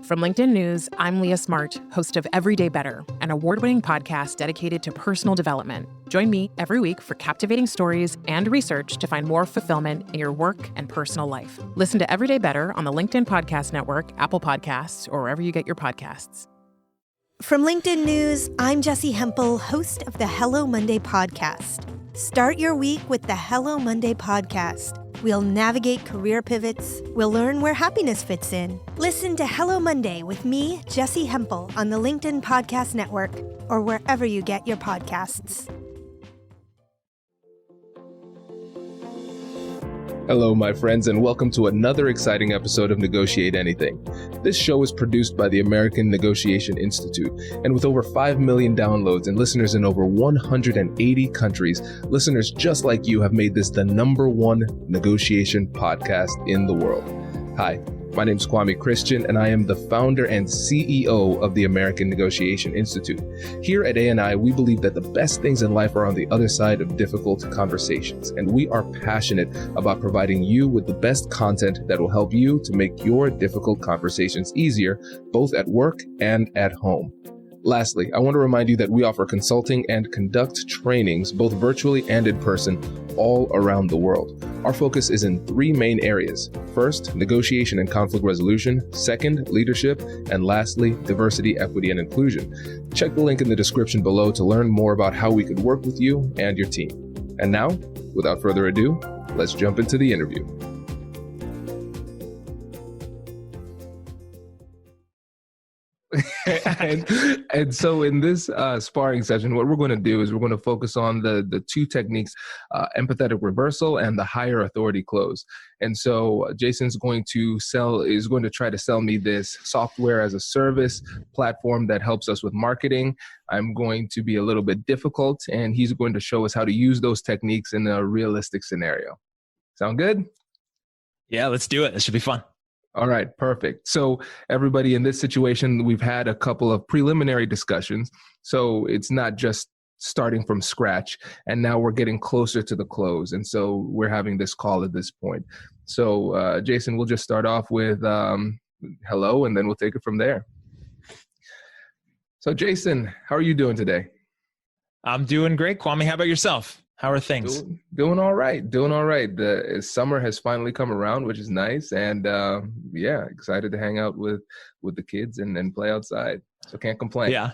From LinkedIn News, I'm Leah Smart, host of Everyday Better, an award-winning podcast dedicated to personal development. Join me every week for captivating stories and research to find more fulfillment in your work and personal life. Listen to Everyday Better on the LinkedIn Podcast Network, Apple Podcasts, or wherever you get your podcasts. From LinkedIn News, I'm Jessie Hempel, host of the Hello Monday podcast. Start your week with the Hello Monday podcast. We'll navigate career pivots. We'll learn where happiness fits in. Listen to Hello Monday with me, Jessie Hempel, on the LinkedIn Podcast Network or wherever you get your podcasts. Hello, my friends, and welcome to another exciting episode of Negotiate Anything. This show is produced by the American Negotiation Institute, and with over 5 million downloads and listeners in over 180 countries, listeners just like you have made this the #1 negotiation podcast in the world. Hi, my name is Kwame Christian, and I am the founder and CEO of the American Negotiation Institute. Here at ANI, we believe that the best things in life are on the other side of difficult conversations, and we are passionate about providing you with the best content that will help you to make your difficult conversations easier, both at work and at home. Lastly, I want to remind you that we offer consulting and conduct trainings, both virtually and in person, all around the world. Our focus is in 3 main areas. First, negotiation and conflict resolution. Second, leadership. And lastly, diversity, equity, and inclusion. Check the link in the description below to learn more about how we could work with you and your team. And now, without further ado, let's jump into the interview. and so in this sparring session, what we're going to do is we're going to focus on the 2 techniques, empathetic reversal and the higher authority close. And so Jason's going to try to sell me this software as a service platform that helps us with marketing. I'm going to be a little bit difficult, and he's going to show us how to use those techniques in a realistic scenario. Sound good? Yeah, let's do it. This should be fun. All right, perfect. So everybody, in this situation, we've had a couple of preliminary discussions. So it's not just starting from scratch, and now we're getting closer to the close. And so we're having this call at this point. So Jason, we'll just start off with hello, and then we'll take it from there. So Jason, how are you doing today? I'm doing great. Kwame, how about yourself? How are things? Doing all right. The summer has finally come around, which is nice. And excited to hang out with the kids and play outside. So can't complain. Yeah,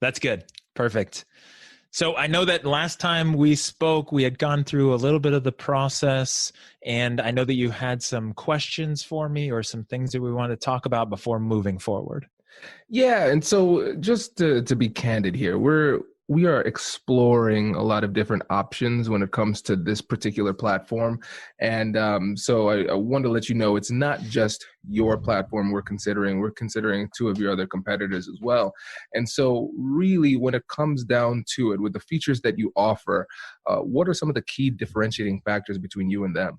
that's good. Perfect. So I know that last time we spoke, we had gone through a little bit of the process, and I know that you had some questions for me or some things that we want to talk about before moving forward. Yeah. And so just to be candid here, we are exploring a lot of different options when it comes to this particular platform. And so I want to let you know it's not just your platform we're considering 2 of your other competitors as well. And so really, when it comes down to it, with the features that you offer, what are some of the key differentiating factors between you and them?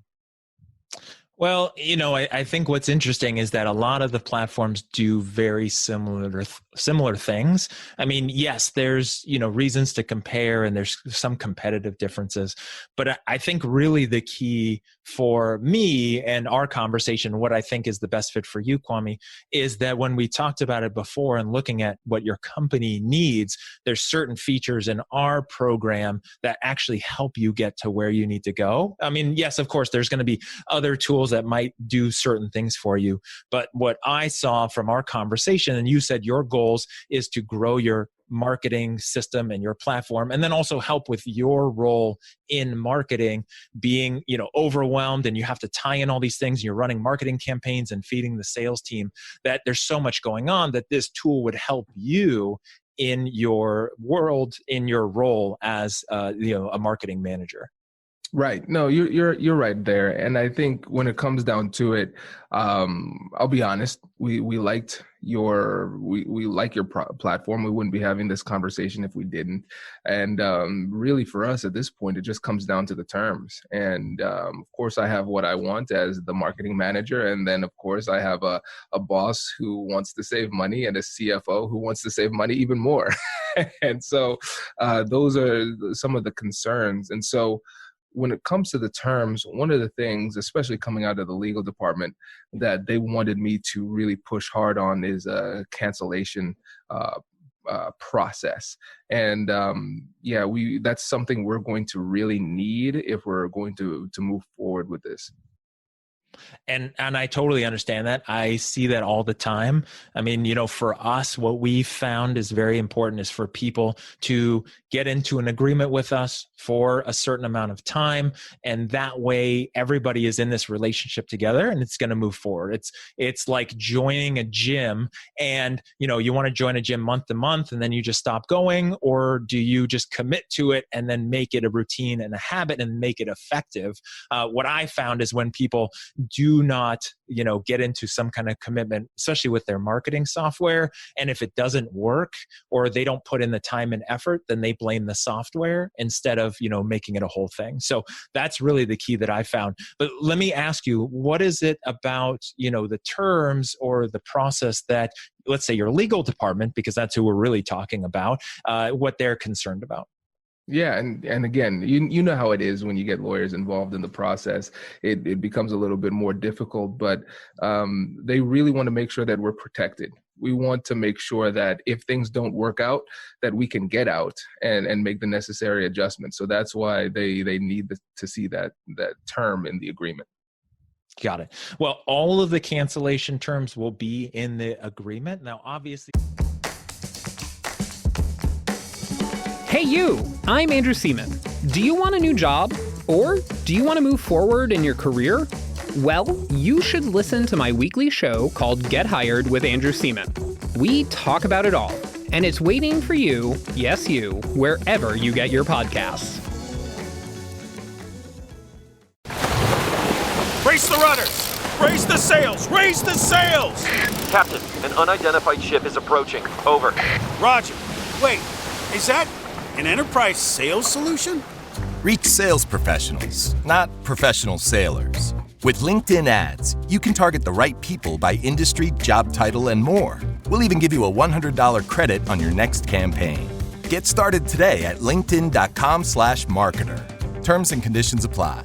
Well, I think what's interesting is that a lot of the platforms do very similar things. I mean, yes, there's, reasons to compare, and there's some competitive differences. But I think really the key for me and our conversation, what I think is the best fit for you, Kwame, is that when we talked about it before and looking at what your company needs, there's certain features in our program that actually help you get to where you need to go. I mean, yes, of course, there's going to be other tools that might do certain things for you. But what I saw from our conversation, and you said your goals is to grow your marketing system and your platform, and then also help with your role in marketing being, overwhelmed, and you have to tie in all these things, and you're running marketing campaigns and feeding the sales team, that there's so much going on that this tool would help you in your world, in your role as a marketing manager. Right. No, you're right there. And I think when it comes down to it, I'll be honest, we liked we like your platform. We wouldn't be having this conversation if we didn't. And really, for us at this point, it just comes down to the terms. And of course, I have what I want as the marketing manager, and then of course I have a boss who wants to save money and a CFO who wants to save money even more. And so those are some of the concerns. And so when it comes to the terms, one of the things, especially coming out of the legal department, that they wanted me to really push hard on is a cancellation process. And that's something we're going to really need if we're going to move forward with this. And I totally understand that. I see that all the time. I mean, for us, what we found is very important is for people to get into an agreement with us for a certain amount of time. And that way everybody is in this relationship together and it's going to move forward. It's like joining a gym, and, you want to join a gym month to month and then you just stop going, or do you just commit to it and then make it a routine and a habit and make it effective? What I found is when people do not, get into some kind of commitment, especially with their marketing software, and if it doesn't work or they don't put in the time and effort, then they blame the software instead of, making it a whole thing. So that's really the key that I found. But let me ask you, what is it about, the terms or the process that, let's say, your legal department, because that's who we're really talking about, what they're concerned about? Yeah. And again, you know how it is when you get lawyers involved in the process, it becomes a little bit more difficult, but they really want to make sure that we're protected. We want to make sure that if things don't work out, that we can get out and make the necessary adjustments. So that's why they need to see that term in the agreement. Got it. Well, all of the cancellation terms will be in the agreement. Now, obviously... Hey you, I'm Andrew Seaman. Do you want a new job? Or do you want to move forward in your career? Well, you should listen to my weekly show called Get Hired with Andrew Seaman. We talk about it all, and it's waiting for you, yes you, wherever you get your podcasts. Brace the rudders! Raise the sails! Raise the sails! Captain, an unidentified ship is approaching. Over. Roger. Wait, is that an enterprise sales solution? Reach sales professionals, not professional sailors. With LinkedIn ads, you can target the right people by industry, job title, and more. We'll even give you a $100 credit on your next campaign. Get started today at linkedin.com/marketer. Terms and conditions apply.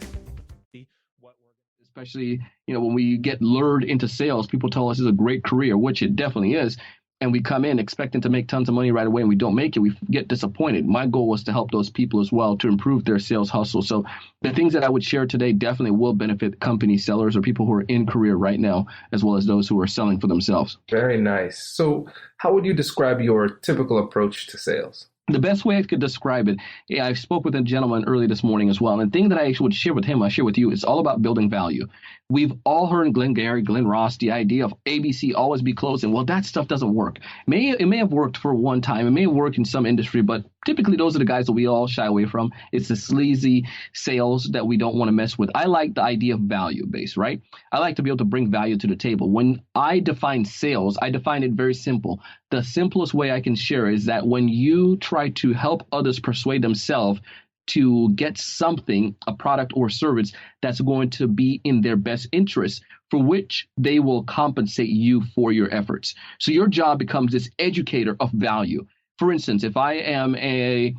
Especially, when we get lured into sales, people tell us it's a great career, which it definitely is. And we come in expecting to make tons of money right away and we don't make it, we get disappointed. My goal was to help those people as well to improve their sales hustle. So the things that I would share today definitely will benefit company sellers or people who are in career right now, as well as those who are selling for themselves. Very nice. So how would you describe your typical approach to sales? The best way I could describe it, I spoke with a gentleman early this morning as well. And the thing that I would share with him, I share with you, it's all about building value. We've all heard Glengarry, Glen Ross, the idea of ABC always be closing. Well, that stuff doesn't work. It may have worked for one time. It may have worked in some industry, but typically those are the guys that we all shy away from. It's the sleazy sales that we don't want to mess with. I like the idea of value based, right? I like to be able to bring value to the table. When I define sales, I define it very simple. The simplest way I can share is that when you try to help others persuade themselves to get something, a product or service that's going to be in their best interest, for which they will compensate you for your efforts. So your job becomes this educator of value. For instance, if I am a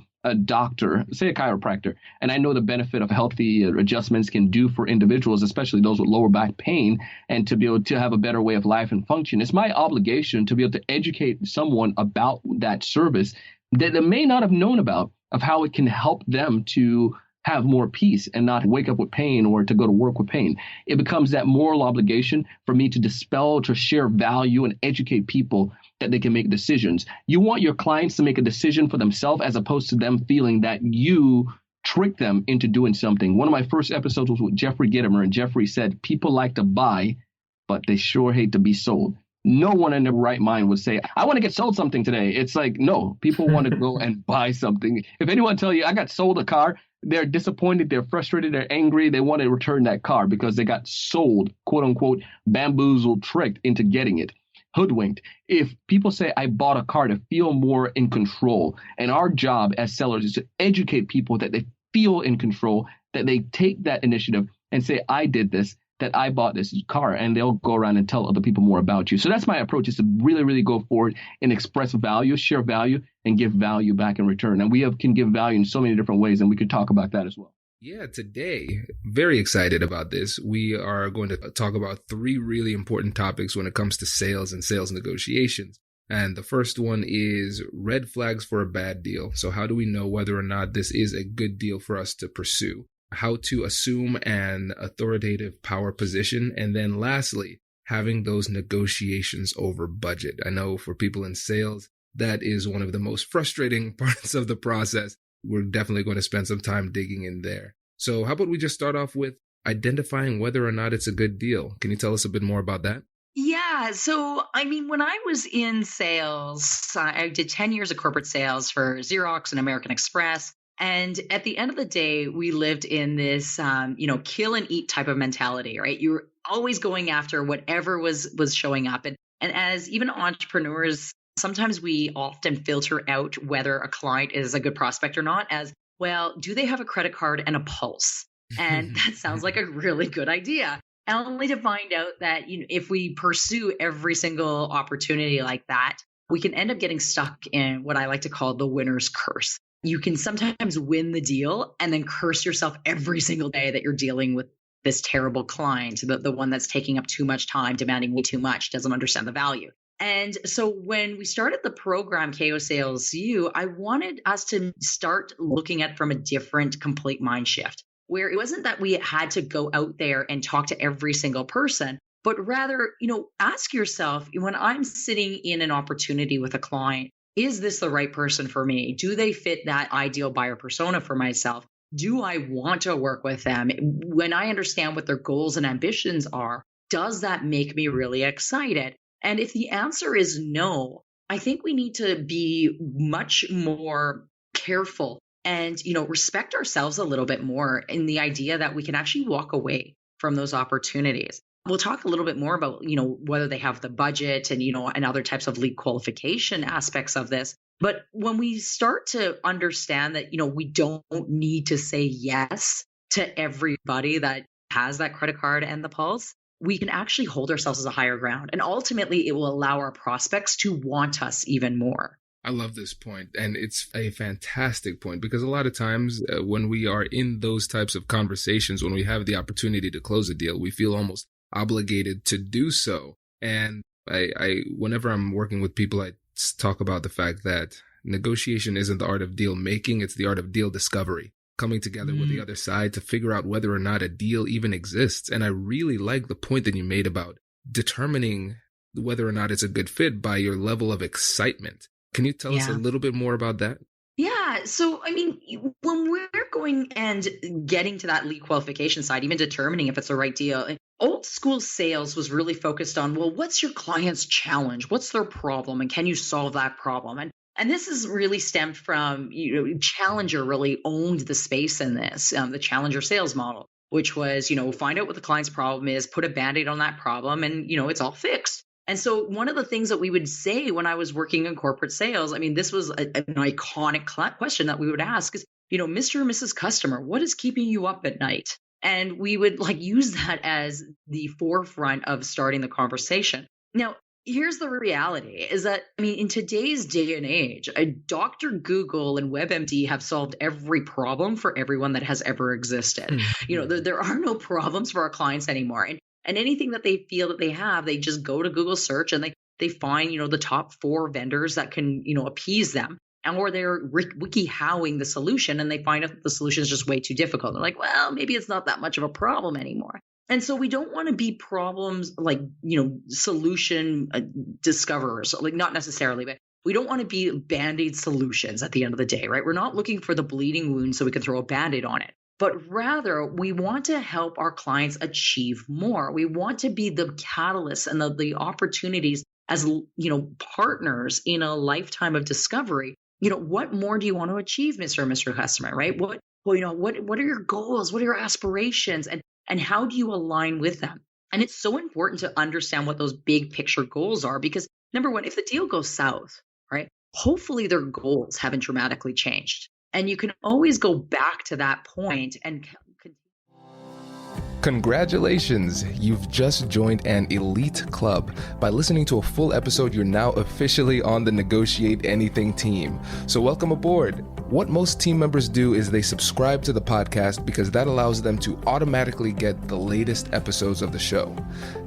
doctor, say a chiropractor, and I know the benefit of healthy adjustments can do for individuals, especially those with lower back pain, and to be able to have a better way of life and function, it's my obligation to be able to educate someone about that service that they may not have known about, of how it can help them to have more peace and not wake up with pain or to go to work with pain. It becomes that moral obligation for me to dispel, to share value and educate people that they can make decisions. You want your clients to make a decision for themselves as opposed to them feeling that you tricked them into doing something. One of my first episodes was with Jeffrey Gitomer, and Jeffrey said, people like to buy, but they sure hate to be sold. No one in their right mind would say, I want to get sold something today. It's like, no, people want to go and buy something. If anyone tell you I got sold a car, they're disappointed, they're frustrated, they're angry. They want to return that car because they got sold, quote unquote, bamboozled, tricked into getting it, hoodwinked. If people say I bought a car to feel more in control, and our job as sellers is to educate people that they feel in control, that they take that initiative and say, I did this, that I bought this car, and they'll go around and tell other people more about you. So that's my approach, is to really, really go forward and express value, share value, and give value back in return. And we can give value in so many different ways, and we could talk about that as well. Yeah, today, very excited about this. We are going to talk about 3 really important topics when it comes to sales and sales negotiations. And the first one is red flags for a bad deal. So how do we know whether or not this is a good deal for us to pursue? How to assume an authoritative power position. And then lastly, having those negotiations over budget. I know for people in sales, that is one of the most frustrating parts of the process. We're definitely going to spend some time digging in there. So how about we just start off with identifying whether or not it's a good deal? Can you tell us a bit more about that? Yeah. So, I mean, when I was in sales, I did 10 years of corporate sales for Xerox and American Express. And at the end of the day, we lived in this, kill and eat type of mentality, right? You were always going after whatever was showing up. And as even entrepreneurs, sometimes we often filter out whether a client is a good prospect or not as, well, do they have a credit card and a pulse? And that sounds like a really good idea. Only to find out that if we pursue every single opportunity like that, we can end up getting stuck in what I like to call the winner's curse. You can sometimes win the deal and then curse yourself every single day that you're dealing with this terrible client, the one that's taking up too much time, demanding way too much, doesn't understand the value. And so when we started the program, KO Sales U, I wanted us to start looking at from a different, complete mind shift, where it wasn't that we had to go out there and talk to every single person, but rather, ask yourself, when I'm sitting in an opportunity with a client, is this the right person for me? Do they fit that ideal buyer persona for myself? Do I want to work with them? When I understand what their goals and ambitions are, does that make me really excited? And if the answer is no, I think we need to be much more careful and, respect ourselves a little bit more in the idea that we can actually walk away from those opportunities. We'll talk a little bit more about, whether they have the budget and, and other types of lead qualification aspects of this. But when we start to understand that, we don't need to say yes to everybody that has that credit card and the pulse, we can actually hold ourselves as a higher ground. And ultimately, it will allow our prospects to want us even more. I love this point, and it's a fantastic point because a lot of times when we are in those types of conversations, when we have the opportunity to close a deal, we feel almost obligated to do so. And I whenever I'm working with people, I talk about the fact that negotiation isn't the art of deal making, it's the art of deal discovery. Coming together with the other side to figure out whether or not a deal even exists. And I really like the point that you made about determining whether or not it's a good fit by your level of excitement. Can you tell us a little bit more about that? Yeah. So, I mean, when we're going and getting to that lead qualification side, even determining if it's the right deal, old school sales was really focused on, well, what's your client's challenge? What's their problem? And can you solve that problem? And this is really stemmed from, Challenger really owned the space in this, the Challenger sales model, which was, find out what the client's problem is, put a Band-Aid on that problem, and, it's all fixed. And so one of the things that we would say when I was working in corporate sales, I mean, this was an iconic question that we would ask is, Mr. or Mrs. Customer, what is keeping you up at night? And we would use that as the forefront of starting the conversation. Now, here's the reality is that, in today's day and age, Dr. Google and WebMD have solved every problem for everyone that has ever existed. There are no problems for our clients anymore. And anything that they feel that they have, they just go to Google search and they find, the top 4 vendors that can, appease them. Or they're wiki-howing the solution and they find out that the solution is just way too difficult. They're like, well, maybe it's not that much of a problem anymore. And so we don't want to be problems solution discoverers, not necessarily, but we don't want to be Band-Aid solutions at the end of the day, right? We're not looking for the bleeding wound so we can throw a Band-Aid on it, but rather we want to help our clients achieve more. We want to be the catalyst and the opportunities as, partners in a lifetime of discovery. What more do you want to achieve, Mr. or Mr. Customer, right? What are your goals? What are your aspirations? And how do you align with them? And it's so important to understand what those big picture goals are because, number one, if the deal goes south, right, hopefully their goals haven't dramatically changed. And you can always go back to that point and continue. Congratulations! You've just joined an elite club. By listening to a full episode, you're now officially on the Negotiate Anything team. So welcome aboard. What most team members do is they subscribe to the podcast because that allows them to automatically get the latest episodes of the show.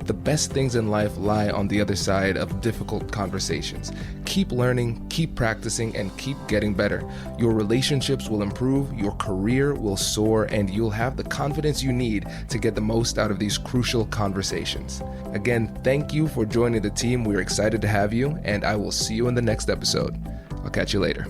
The best things in life lie on the other side of difficult conversations. Keep learning, keep practicing, and keep getting better. Your relationships will improve, your career will soar, and you'll have the confidence you need to get the most out of these crucial conversations. Again, thank you for joining the team. We're excited to have you, and I will see you in the next episode. I'll catch you later.